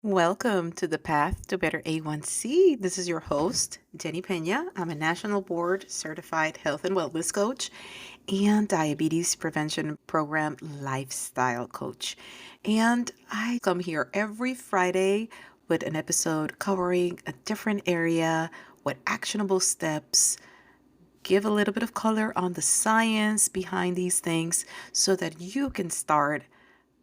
Welcome to the Path to Better A1C. This is your host, Jenny Pena. I'm a national board certified health and wellness coach and diabetes prevention program lifestyle coach. And I come here every Friday with an episode covering a different area with actionable steps, give a little bit of color on the science behind these things so that you can start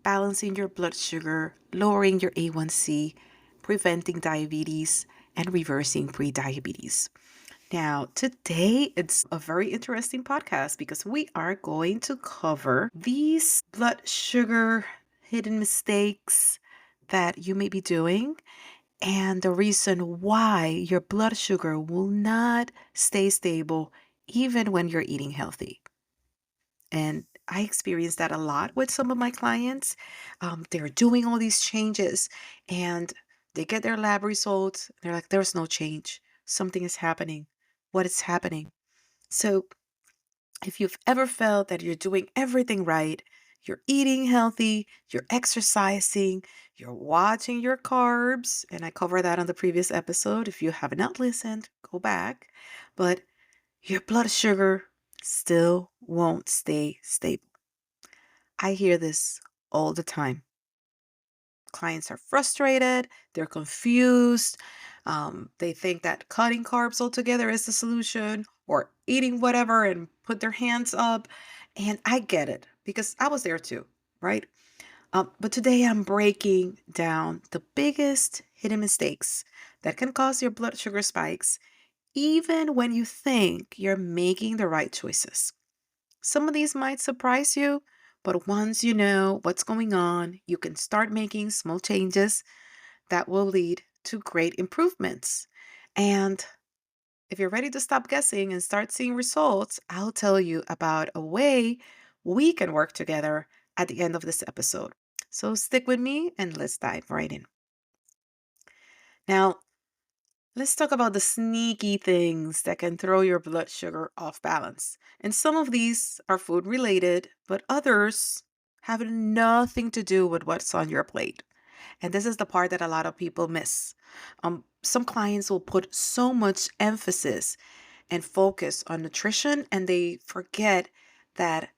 balancing your blood sugar, lowering your A1C, preventing diabetes, and reversing prediabetes. Now, today it's a very interesting podcast because we are going to cover these blood sugar hidden mistakes that you may be doing and the reason why your blood sugar will not stay stable even when you're eating healthy. And I experience that a lot with some of my clients. They're doing all these changes and they get their lab results. They're like, there's no change. Something is happening. What is happening? So, if you've ever felt that you're doing everything right, you're eating healthy, you're exercising, you're watching your carbs, and I covered that on the previous episode. If you have not listened, go back. But your blood sugar still won't stay stable. I hear this all the time. Clients are frustrated, they're confused, they think that cutting carbs altogether is the solution or eating whatever and put their hands up. And I get it because I was there too, right? But today I'm breaking down the biggest hidden mistakes that can cause your blood sugar spikes, even when you think you're making the right choices. Some of these might surprise you, but once you know what's going on, you can start making small changes that will lead to great improvements. And if you're ready to stop guessing and start seeing results, I'll tell you about a way we can work together at the end of this episode. So stick with me and let's dive right in. Now, let's talk about the sneaky things that can throw your blood sugar off balance. And some of these are food related, but others have nothing to do with what's on your plate. And this is the part that a lot of people miss. Some clients will put so much emphasis and focus on nutrition, and they forget that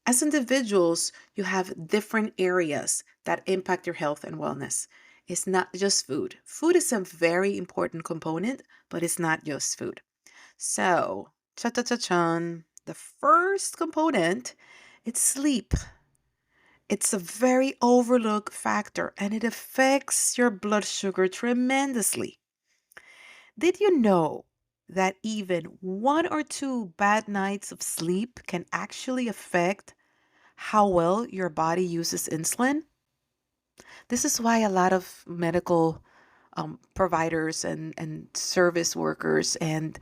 as individuals, you have different areas that impact your health and wellness. It's not just food. Food is a very important component, but it's not just food. So, cha cha cha chun. The first component, it's sleep. It's a very overlooked factor and it affects your blood sugar tremendously. Did you know that even one or two bad nights of sleep can actually affect how well your body uses insulin? This is why a lot of medical providers and service workers and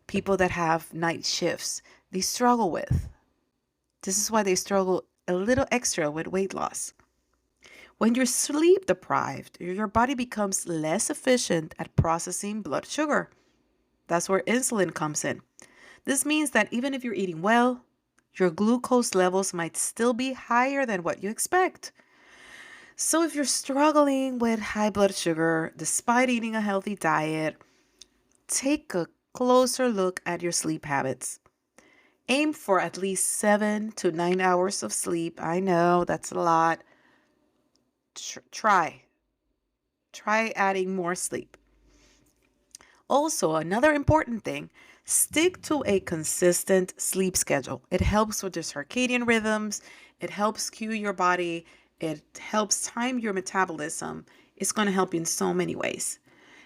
people that have night shifts, they struggle with. This is why they struggle a little extra with weight loss. When you're sleep deprived, your body becomes less efficient at processing blood sugar. That's where insulin comes in. This means that even if you're eating well, your glucose levels might still be higher than what you expect. So if you're struggling with high blood sugar despite eating a healthy diet, take a closer look at your sleep habits. Aim for at least 7 to 9 hours of sleep. I know that's a lot. Try. Try adding more sleep. Also, another important thing, stick to a consistent sleep schedule. It helps with your circadian rhythms, it helps cue your body, it helps time your metabolism. It's going to help you in so many ways.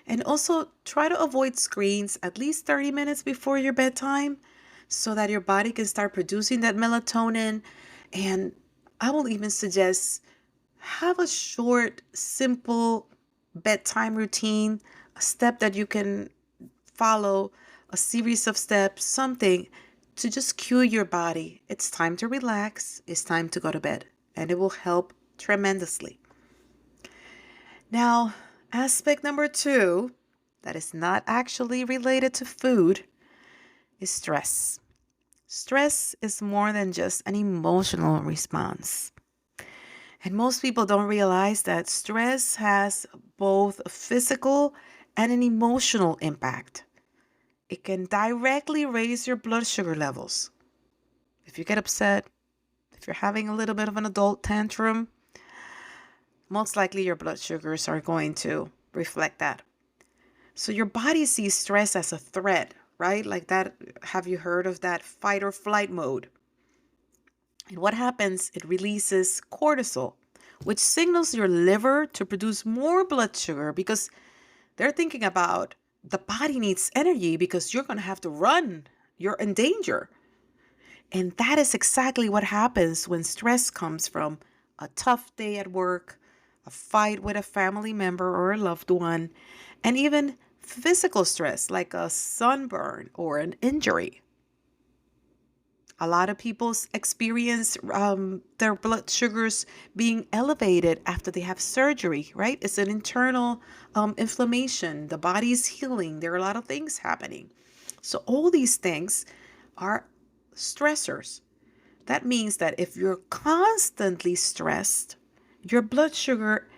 And also, try to avoid screens at least 30 minutes before your bedtime so that your body can start producing that melatonin. And I will even suggest have a short, simple bedtime routine, a step that you can follow, a series of steps, something to just cue your body. It's time to relax, it's time to go to bed, and it will help tremendously. Now, aspect number two that is not actually related to food is stress. Stress is more than just an emotional response. And most people don't realize that stress has both a physical and an emotional impact. It can directly raise your blood sugar levels. If you get upset, if you're having a little bit of an adult tantrum, most likely your blood sugars are going to reflect that. So your body sees stress as a threat, right? Like that. Have you heard of that fight or flight mode? And what happens? It releases cortisol, which signals your liver to produce more blood sugar because they're thinking about the body needs energy because you're going to have to run. You're in danger. And that is exactly what happens when stress comes from a tough day at work, a fight with a family member or a loved one, and even physical stress like a sunburn or an injury. A lot of people experience their blood sugars being elevated after they have surgery, right? It's an internal inflammation. The body is healing. There are a lot of things happening. So all these things are stressors. That means that if you're constantly stressed, your blood sugar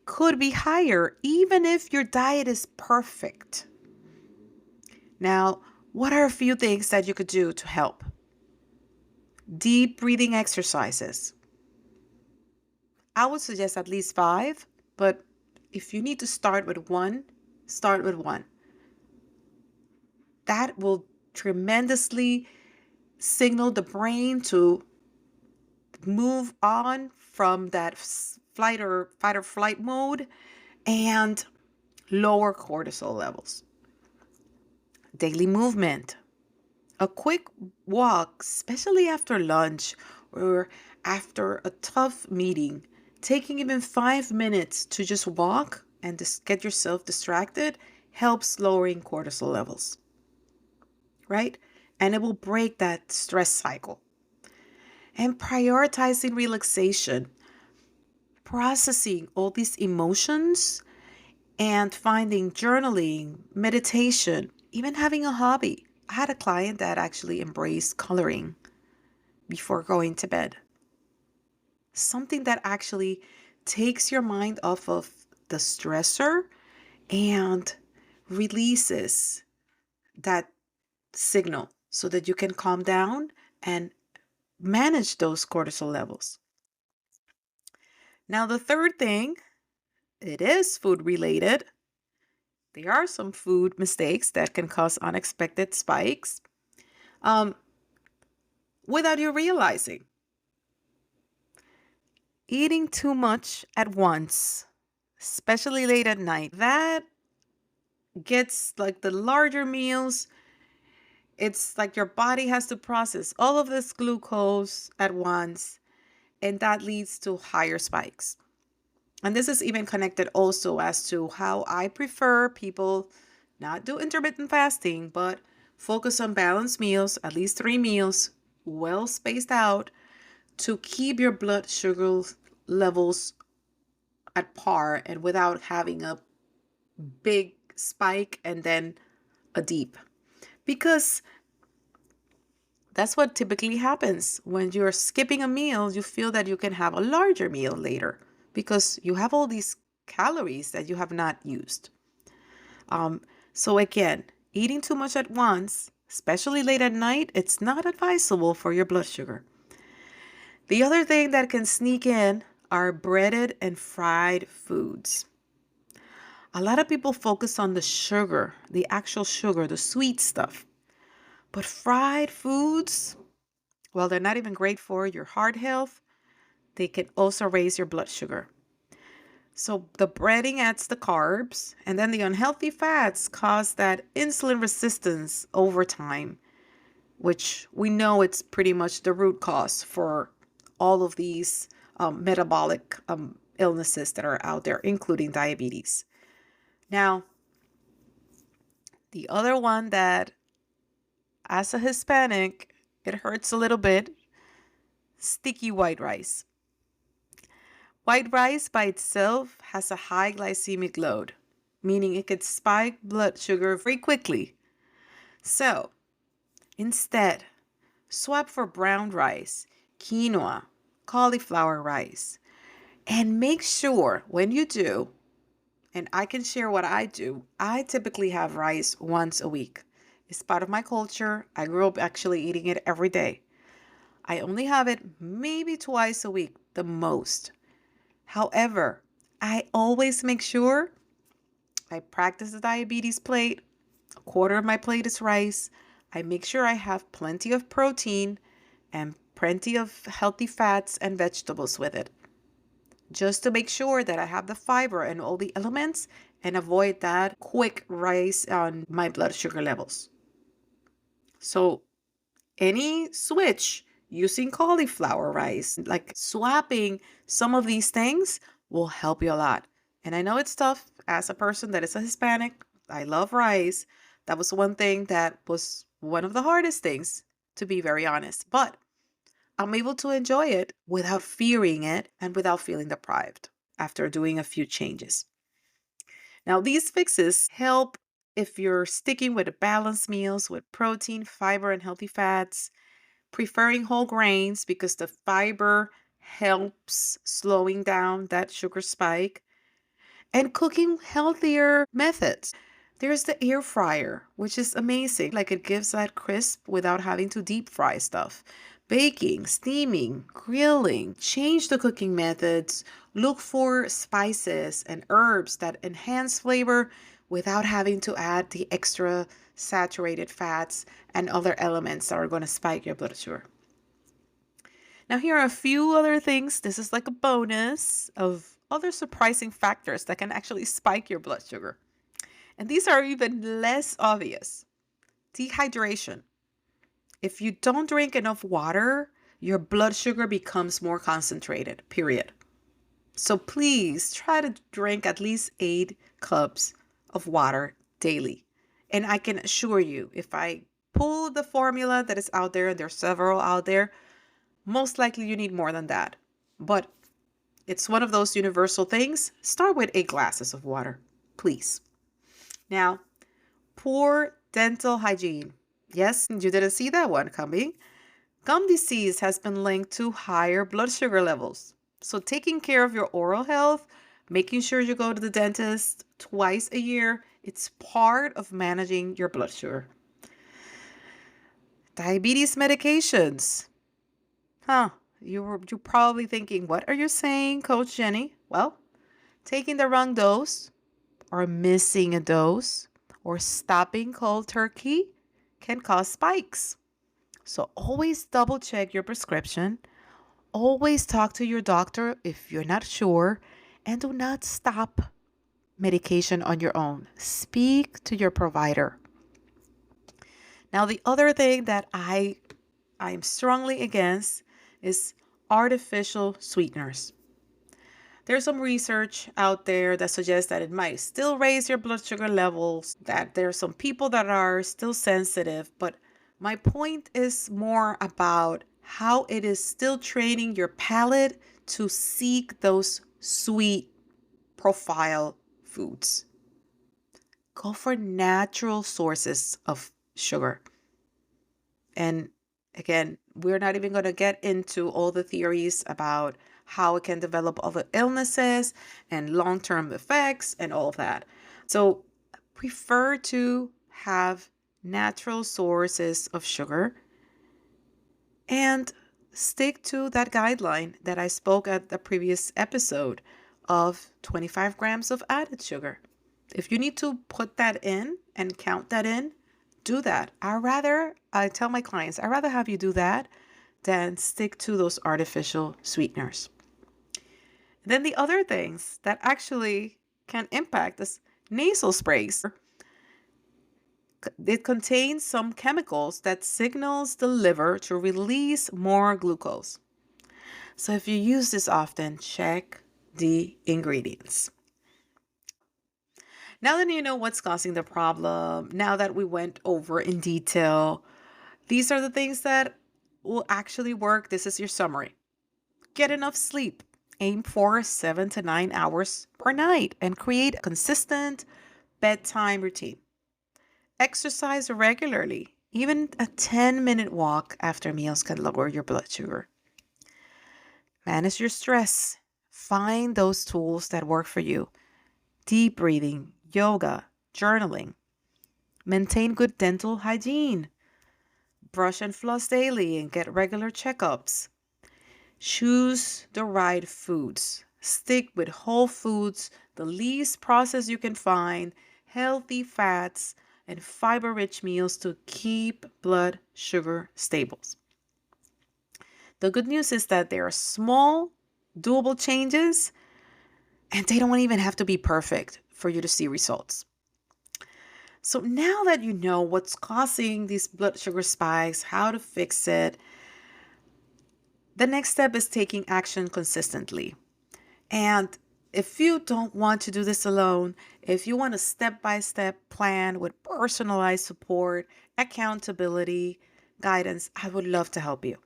could be higher even if your diet is perfect. Now, what are a few things that you could do to help? Deep breathing exercises. I would suggest at least 5, but if you need to start with one, start with one. That will tremendously signal the brain to move on from that fight or flight mode and lower cortisol levels. Daily movement. A quick walk, especially after lunch or after a tough meeting, taking even 5 minutes to just walk and just get yourself distracted helps lowering cortisol levels, right? And it will break that stress cycle. And prioritizing relaxation, processing all these emotions and finding journaling, meditation, even having a hobby. I had a client that actually embraced coloring before going to bed. Something that actually takes your mind off of the stressor and releases that signal so that you can calm down and manage those cortisol levels. Now, the third thing, it is food related. There are some food mistakes that can cause unexpected spikes um, without you realizing. Eating too much at once, especially late at night, that gets like the larger meals. It's like your body has to process all of this glucose at once, and that leads to higher spikes. And this is even connected also as to how I prefer people not do intermittent fasting, but focus on balanced meals, at least 3 meals, well spaced out, to keep your blood sugar levels at par and without having a big spike and then a deep. Because that's what typically happens when you're skipping a meal, you feel that you can have a larger meal later because you have all these calories that you have not used. So again, eating too much at once, especially late at night, it's not advisable for your blood sugar. The other thing that can sneak in are breaded and fried foods. A lot of people focus on the sugar, the actual sugar, the sweet stuff. But fried foods, well, they're not even great for your heart health. They can also raise your blood sugar. So the breading adds the carbs, and then the unhealthy fats cause that insulin resistance over time, which we know it's pretty much the root cause for all of these metabolic illnesses that are out there, including diabetes. Now, the other one that, as a Hispanic, it hurts a little bit, sticky white rice. White rice by itself has a high glycemic load, meaning it could spike blood sugar very quickly. So, instead, swap for brown rice, quinoa, cauliflower rice, And make sure when you do, and I can share what I do, I typically have rice once a week. It's part of my culture. I grew up actually eating it every day. I only have it maybe twice a week, the most. However, I always make sure I practice the diabetes plate. A quarter of my plate is rice. I make sure I have plenty of protein and plenty of healthy fats and vegetables with it, just to make sure that I have the fiber and all the elements and avoid that quick rise on my blood sugar levels. So any switch using cauliflower rice, like swapping some of these things, will help you a lot. And I know it's tough as a person that is a Hispanic. I love rice. That was one thing that was one of the hardest things, to be very honest. But I'm able to enjoy it without fearing it and without feeling deprived after doing a few changes. Now, these fixes help if you're sticking with balanced meals with protein, fiber, and healthy fats, preferring whole grains because the fiber helps slowing down that sugar spike, and cooking healthier methods. There's the air fryer, which is amazing. Like it gives that crisp without having to deep fry stuff. Baking, steaming, grilling, change the cooking methods. Look for spices and herbs that enhance flavor without having to add the extra saturated fats and other elements that are going to spike your blood sugar. Now, here are a few other things. This is like a bonus of other surprising factors that can actually spike your blood sugar. And these are even less obvious. Dehydration. If you don't drink enough water, your blood sugar becomes more concentrated, period. So please try to drink at least 8 cups of water daily. And I can assure you, if I pull the formula that is out there, and there's several out there, most likely you need more than that. But it's one of those universal things. Start with 8 glasses of water, please. Now, poor dental hygiene. Yes, you didn't see that one coming. Gum disease has been linked to higher blood sugar levels. So taking care of your oral health, making sure you go to the dentist twice a year, it's part of managing your blood sugar. Diabetes medications. You're probably thinking, what are you saying, Coach Jenny? Well, taking the wrong dose or missing a dose or stopping cold turkey can cause spikes. So always double check your prescription. Always talk to your doctor if you're not sure, and do not stop medication on your own. Speak to your provider. Now, the other thing that I'm strongly against is artificial sweeteners. There's some research out there that suggests that it might still raise your blood sugar levels, that there's some people that are still sensitive, but my point is more about how it is still training your palate to seek those sweet profile foods. Go for natural sources of sugar. And again, we're not even going to get into all the theories about how it can develop other illnesses and long-term effects and all of that. So prefer to have natural sources of sugar and stick to that guideline that I spoke at the previous episode of 25 grams of added sugar. If you need to put that in and count that in, do that. I tell my clients, I'd rather have you do that than stick to those artificial sweeteners. Then the other things that actually can impact is nasal sprays. It contains some chemicals that signals the liver to release more glucose. So if you use this often, check the ingredients. Now that you know what's causing the problem, now that we went over in detail, these are the things that will actually work. This is your summary. Get enough sleep. Aim for 7 to 9 hours per night and create a consistent bedtime routine. Exercise regularly. Even a 10-minute walk after meals can lower your blood sugar. Manage your stress. Find those tools that work for you. Deep breathing, yoga, journaling. Maintain good dental hygiene. Brush and floss daily and get regular checkups. Choose the right foods. Stick with whole foods, the least processed you can find, healthy fats, and fiber rich meals to keep blood sugar stable. The good news is that there are small, doable changes, and they don't even have to be perfect for you to see results. So now that you know what's causing these blood sugar spikes, how to fix it, the next step is taking action consistently. And if you don't want to do this alone, if you want a step-by-step plan with personalized support, accountability, guidance, I would love to help you.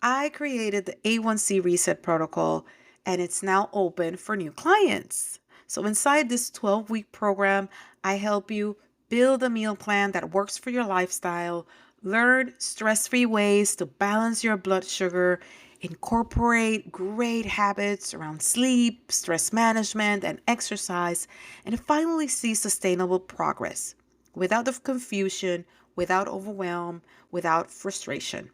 I created the A1C Reset Protocol, and it's now open for new clients. So inside this 12-week program, I help you build a meal plan that works for your lifestyle, learn stress-free ways to balance your blood sugar, incorporate great habits around sleep, stress management, and exercise, and finally see sustainable progress without the confusion, without overwhelm, without frustration.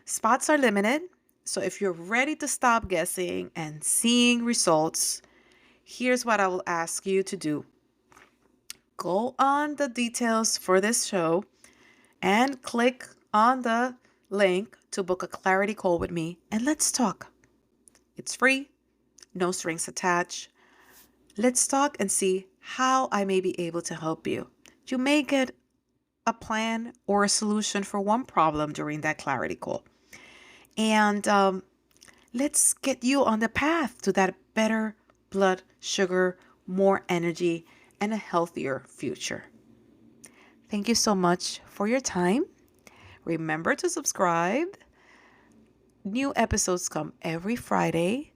Spots are limited, so if you're ready to stop guessing and seeing results, here's what I will ask you to do. Go on the details for this show and click on the link to book a clarity call with me, and let's talk. It's free, no strings attached. Let's talk and see how I may be able to help you. You may get a plan or a solution for one problem during that clarity call. And let's get you on the path to that better blood sugar, more energy, and a healthier future. Thank you so much for your time. Remember to subscribe. New episodes come every Friday.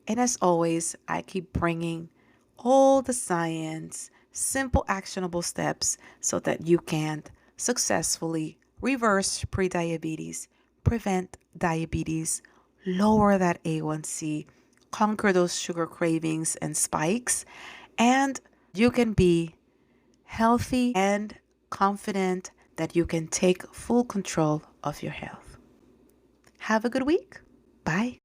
And as always, I keep bringing all the science, simple actionable steps so that you can successfully reverse prediabetes, prevent diabetes, lower that A1C, conquer those sugar cravings and spikes, and you can be healthy and confident that you can take full control of your health. Have a good week. Bye.